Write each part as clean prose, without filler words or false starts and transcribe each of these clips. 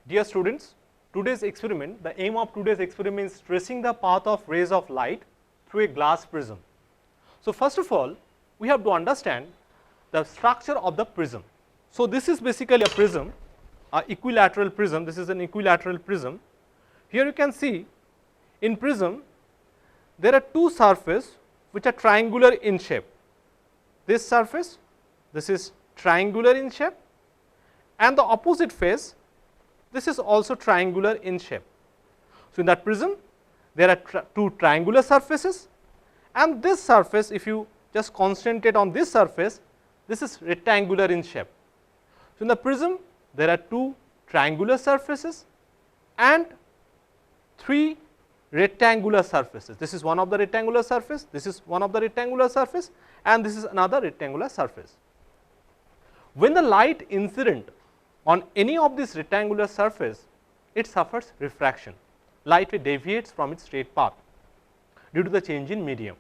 Dear students, today's experiment, the aim of today's experiment is tracing the path of rays of light through a glass prism. So first of all, we have to understand the structure of the prism. So this is basically a prism, an equilateral prism. This is an equilateral prism. Here you can see in prism there are two surfaces which are triangular in shape. This surface, this is triangular in shape, and the opposite face, this is also triangular in shape. So in that prism there are two triangular surfaces, and this surface, if you just concentrate on this surface, this is rectangular in shape. So in the prism there are two triangular surfaces and three rectangular surfaces. This is one of the rectangular surface, this is one of the rectangular surface, and this is another rectangular surface. When the light incident on any of these rectangular surface, it suffers refraction. Light ray deviates from its straight path due to the change in medium.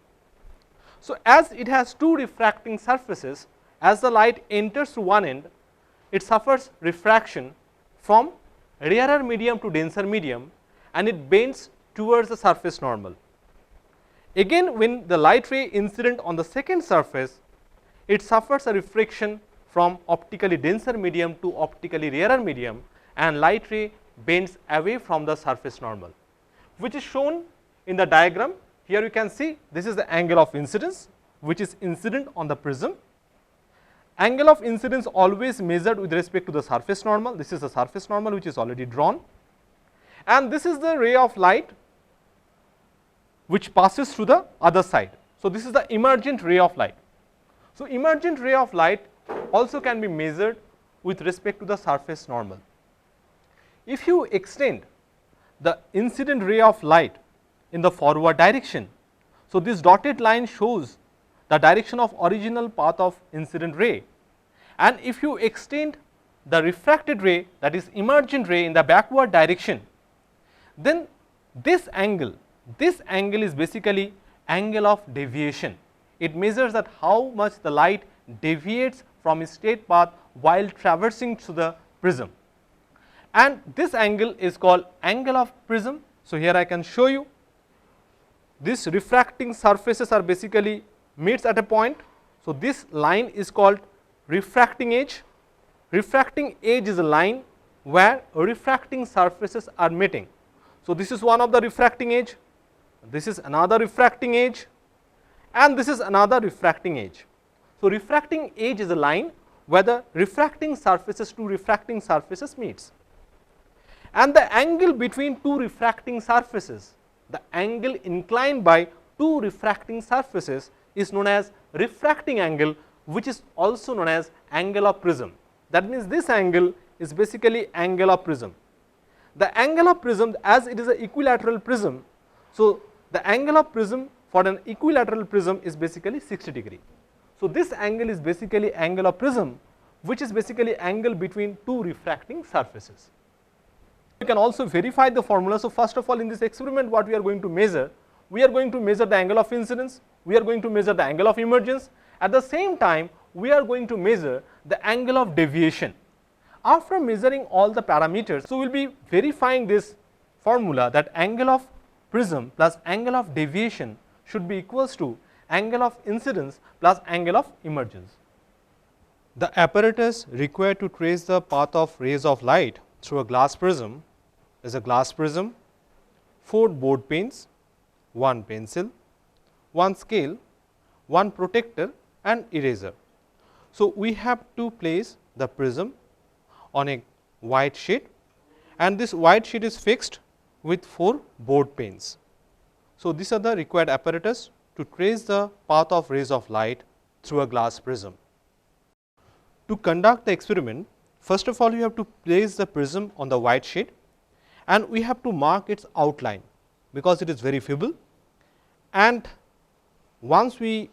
So as it has two refracting surfaces, as the light enters through one end, it suffers refraction from rarer medium to denser medium, and it bends towards the surface normal. Again, when the light ray incident on the second surface, it suffers a refraction from optically denser medium to optically rarer medium, and light ray bends away from the surface normal, which is shown in the diagram. Here you can see this is the angle of incidence which is incident on the prism. Angle of incidence always measured with respect to the surface normal. This is the surface normal which is already drawn, and this is the ray of light which passes through the other side. So this is the emergent ray of light. So emergent ray of light also can be measured with respect to the surface normal. If you extend the incident ray of light in the forward direction, so this dotted line shows the direction of original path of incident ray, and if you extend the refracted ray, that is emergent ray, in the backward direction, then this angle is basically angle of deviation. It measures that how much the light deviates from its straight path while traversing through the prism, and this angle is called angle of prism. So here I can show you these refracting surfaces are basically meets at a point. So this line is called refracting edge. Refracting edge is a line where refracting surfaces are meeting. So this is one of the refracting edge, this is another refracting edge, and this is another refracting edge. So refracting edge is a line where the refracting surfaces, two refracting surfaces meets, and the angle between two refracting surfaces, the angle inclined by two refracting surfaces, is known as refracting angle, which is also known as angle of prism. That means this angle is basically angle of prism. The angle of prism, as it is an equilateral prism, so the angle of prism for an equilateral prism is basically 60 degree. So this angle is basically angle of prism, which is basically angle between two refracting surfaces. You can also verify the formula. So first of all, in this experiment what we are going to measure, we are going to measure the angle of incidence, we are going to measure the angle of emergence, at the same time we are going to measure the angle of deviation. After measuring all the parameters, so we will be verifying this formula that angle of prism plus angle of deviation should be equals to angle of incidence plus angle of emergence. The apparatus required to trace the path of rays of light through a glass prism is a glass prism, 4 board pens, 1 pencil, 1 scale, 1 protector and eraser. So we have to place the prism on a white sheet, and this white sheet is fixed with 4 board pens. So these are the required apparatus to trace the path of rays of light through a glass prism. To conduct the experiment, first of all you have to place the prism on the white sheet, and we have to mark its outline because it is very feeble, and once we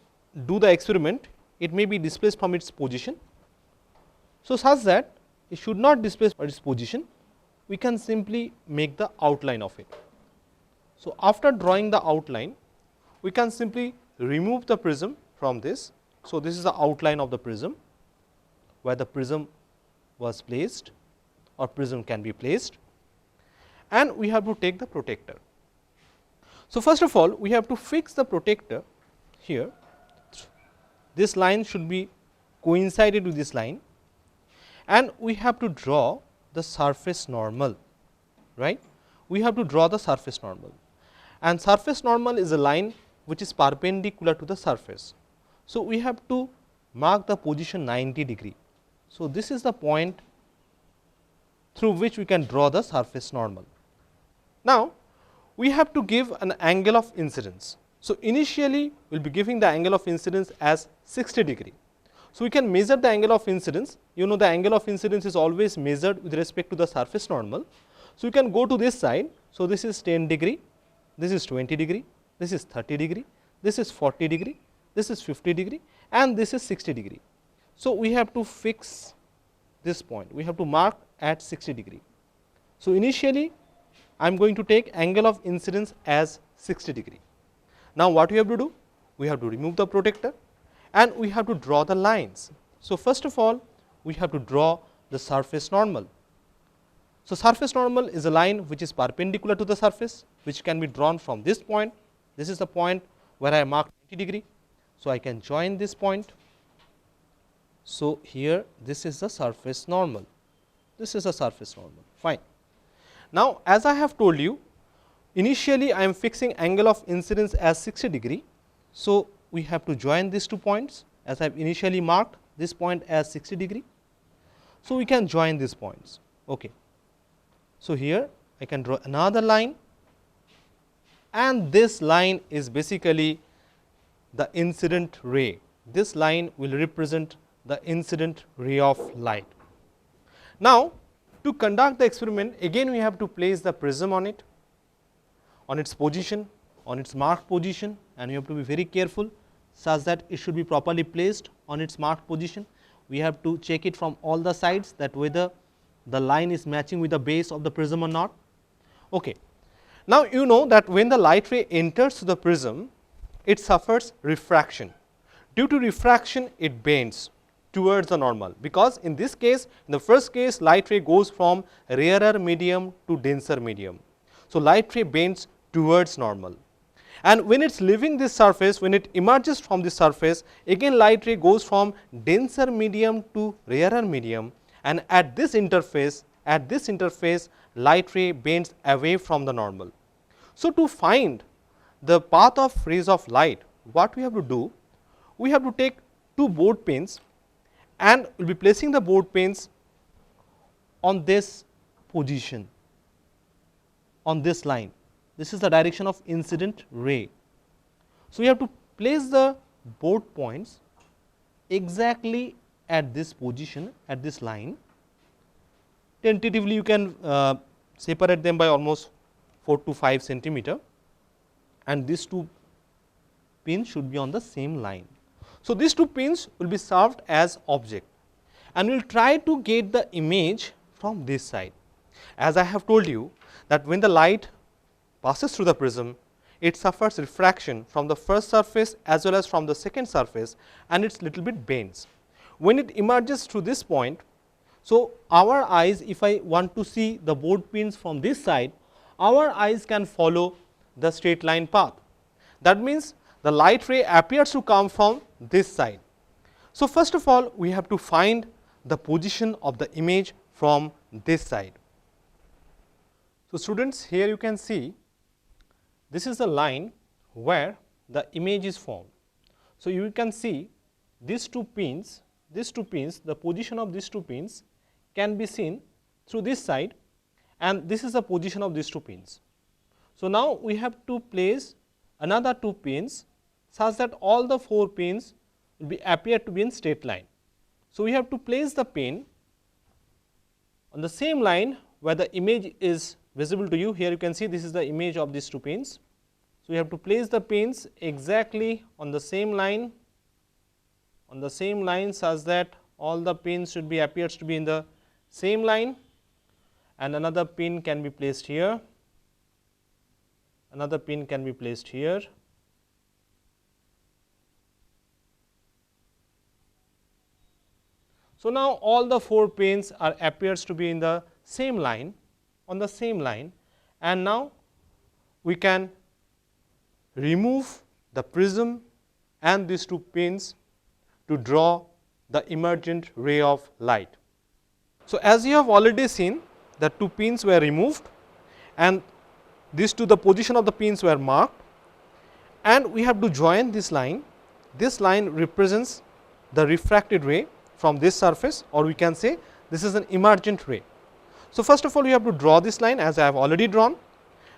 do the experiment it may be displaced from its position. So such that it should not displace from its position, we can simply make the outline of it. So after drawing the outline, we can simply remove the prism from this. So this is the outline of the prism, where the prism was placed or prism can be placed. and we have to take the protector. So, first of all we have to fix the protector here. This line should be coincided with this line, and we have to draw the surface normal, right. We have to draw the surface normal, and surface normal is a line which is perpendicular to the surface. So, we have to mark the position 90 degree. So, this is the point through which we can draw the surface normal. Now, we have to give an angle of incidence. So, initially we will be giving the angle of incidence as 60 degree. So, we can measure the angle of incidence. You know, the angle of incidence is always measured with respect to the surface normal. So, you can go to this side. So, this is 10 degree, this is 20 degree, this is 30 degree, this is 40 degree, this is 50 degree, and this is 60 degree. So, we have to fix this point, we have to mark at 60 degree. So, initially I am going to take angle of incidence as 60 degree. Now, what we have to do? We have to remove the protector and we have to draw the lines. So, first of all we have to draw the surface normal. So, surface normal is a line which is perpendicular to the surface, which can be drawn from this point. This is the point where I marked 90 degree. So, I can join this point. So, here this is the surface normal, this is a surface normal, fine. Now, as I have told you, initially I am fixing angle of incidence as 60 degree. So, we have to join these 2 points, as I have initially marked this point as 60 degree. So, we can join these points. Okay. So, here I can draw another line, and this line is basically the incident ray. This line will represent the incident ray of light. Now, to conduct the experiment, again we have to place the prism on it, on its position, on its marked position, and you have to be very careful such that it should be properly placed on its marked position. We have to check it from all the sides, that whether the line is matching with the base of the prism or not. Okay. Now, you know that when the light ray enters the prism, it suffers refraction. Due to refraction, it bends towards the normal, because in this case, in the first case, light ray goes from rarer medium to denser medium. So, light ray bends towards normal, and when it is leaving this surface, when it emerges from this surface, again light ray goes from denser medium to rarer medium, and at this interface, light ray bends away from the normal. So, to find the path of rays of light, what we have to do? We have to take 2 board pins, and we will be placing the board pins on this position, on this line. This is the direction of incident ray. So, we have to place the board points exactly at this position, at this line. Tentatively you can separate them by almost 4 to 5 centimeter, and these 2 pins should be on the same line. So, these 2 pins will be served as object, and we will try to get the image from this side. As I have told you that when the light passes through the prism, it suffers refraction from the first surface as well as from the second surface, and it is little bit bends. When it emerges through this point, so our eyes, if I want to see the board pins from this side, our eyes can follow the straight line path. That means, the light ray appears to come from this side. So, first of all we have to find the position of the image from this side. So, students, here you can see this is the line where the image is formed. So, you can see these 2 pins, the position of these 2 pins can be seen through this side, and this is the position of these 2 pins. So, now we have to place another 2 pins such that all the 4 pins will appear to be in straight line. So, we have to place the pin on the same line where the image is visible to you. Here you can see this is the image of these 2 pins. So, we have to place the pins exactly on the same line, such that all the pins should be appears to be in the same line, and another pin can be placed here, another pin can be placed here. So, now all the 4 pins are appears to be in the same line, on the same line, and now we can remove the prism and these two pins to draw the emergent ray of light. So, as you have already seen, the two pins were removed and these two, the position of the pins were marked, and we have to join this line. This line represents the refracted ray from this surface, or we can say this is an emergent ray. So, first of all, we have to draw this line as I have already drawn.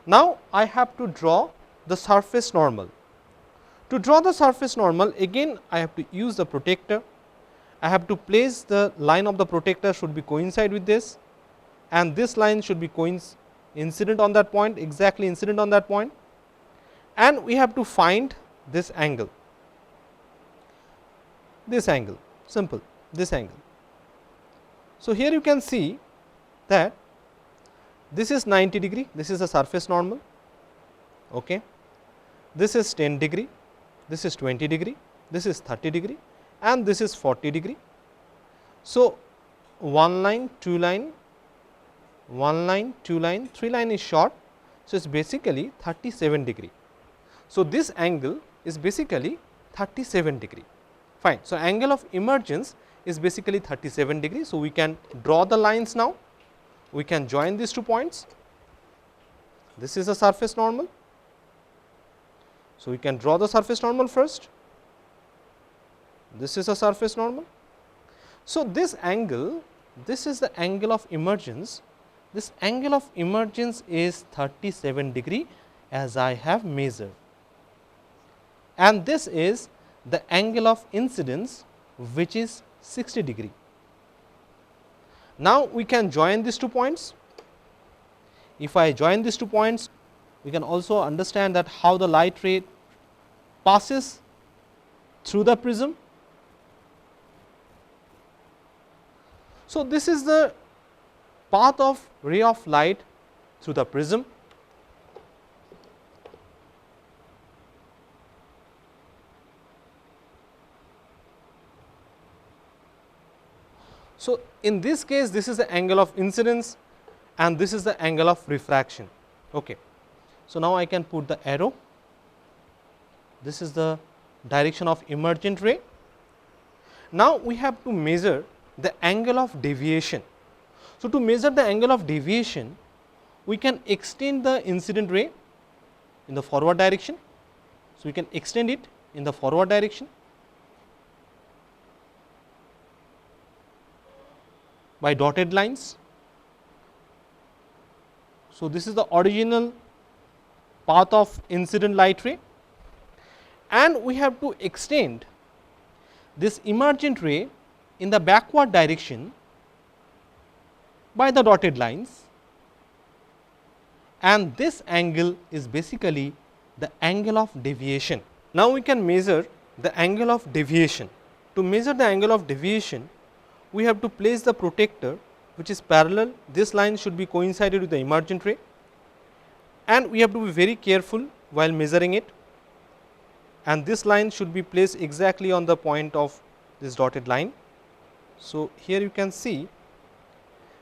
Now, I have to draw the surface normal. To draw the surface normal, again I have to use the protector. I have to place the line of the protector should be coincide with this, and this line should be incident on that point, exactly incident on that point, and we have to find this angle, simple, this angle. So, here you can see that this is 90 degree, this is the surface normal, okay. This is 10 degree, this is 20 degree, this is 30 degree, and this is 40 degree. So, one line, two line, one line, two line, three line is short. So, it is basically 37 degree. So, this angle is basically 37 degree, fine. So, angle of emergence is basically 37 degree. So, we can draw the lines now, we can join these 2 points. This is the surface normal. So, we can draw the surface normal first, this is a surface normal. So, this angle, this is the angle of emergence, this angle of emergence is 37 degree as I have measured, and this is the angle of incidence which is 60 degree. Now, we can join these 2 points. If I join these 2 points, we can also understand that how the light ray passes through the prism. So, this is the path of ray of light through the prism. So, in this case, this is the angle of incidence and this is the angle of refraction. Okay. So, now I can put the arrow, this is the direction of emergent ray. Now, we have to measure the angle of deviation. So, to measure the angle of deviation, we can extend the incident ray in the forward direction. So, we can extend it in the forward direction by dotted lines. So, this is the original path of incident light ray, and we have to extend this emergent ray in the backward direction by the dotted lines, and this angle is basically the angle of deviation. Now, we can measure the angle of deviation. To measure the angle of deviation, we have to place the protector which is parallel, this line should be coincided with the emergent ray, and we have to be very careful while measuring it, and this line should be placed exactly on the point of this dotted line. So, here you can see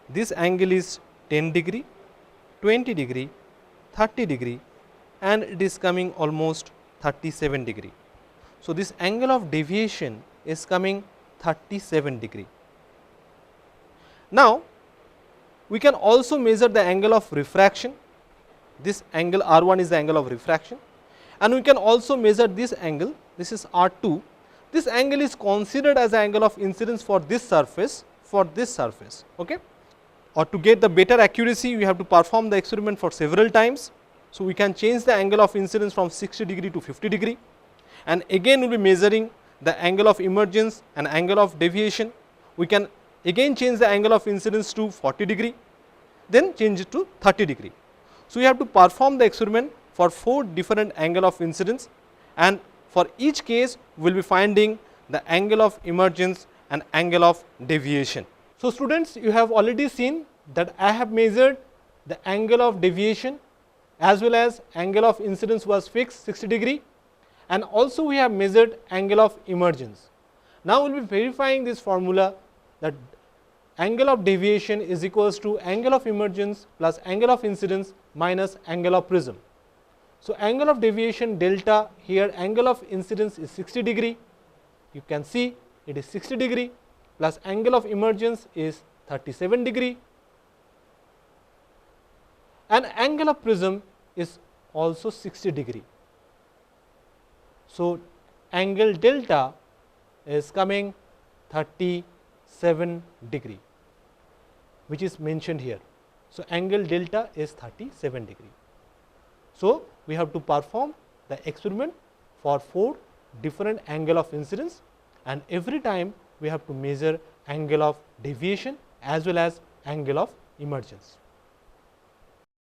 this angle is 10 degree, 20 degree, 30 degree, and it is coming almost 37 degree. So, this angle of deviation is coming 37 degree. Now, we can also measure the angle of refraction. This angle R1 is the angle of refraction, and we can also measure this angle, this is R2. This angle is considered as the angle of incidence for this surface, okay. Or to get the better accuracy, we have to perform the experiment for several times. So, we can change the angle of incidence from 60 degree to 50 degree, and again we will be measuring the angle of emergence and angle of deviation. We can again change the angle of incidence to 40 degree, then change it to 30 degree. So, we have to perform the experiment for 4 different angle of incidence, and for each case we will be finding the angle of emergence and angle of deviation. So, students, you have already seen that I have measured the angle of deviation as well as angle of incidence was fixed 60 degree, and also we have measured angle of emergence. Now, we will be verifying this formula that angle of deviation is equals to angle of emergence plus angle of incidence minus angle of prism. So, angle of deviation delta, here angle of incidence is 60 degree, you can see it is 60 degree, plus angle of emergence is 37 degree, and angle of prism is also 60 degree. So, angle delta is coming 37 degree, which is mentioned here. So, angle delta is 37 degree. So, we have to perform the experiment for 4 different angle of incidence, and every time we have to measure angle of deviation as well as angle of emergence.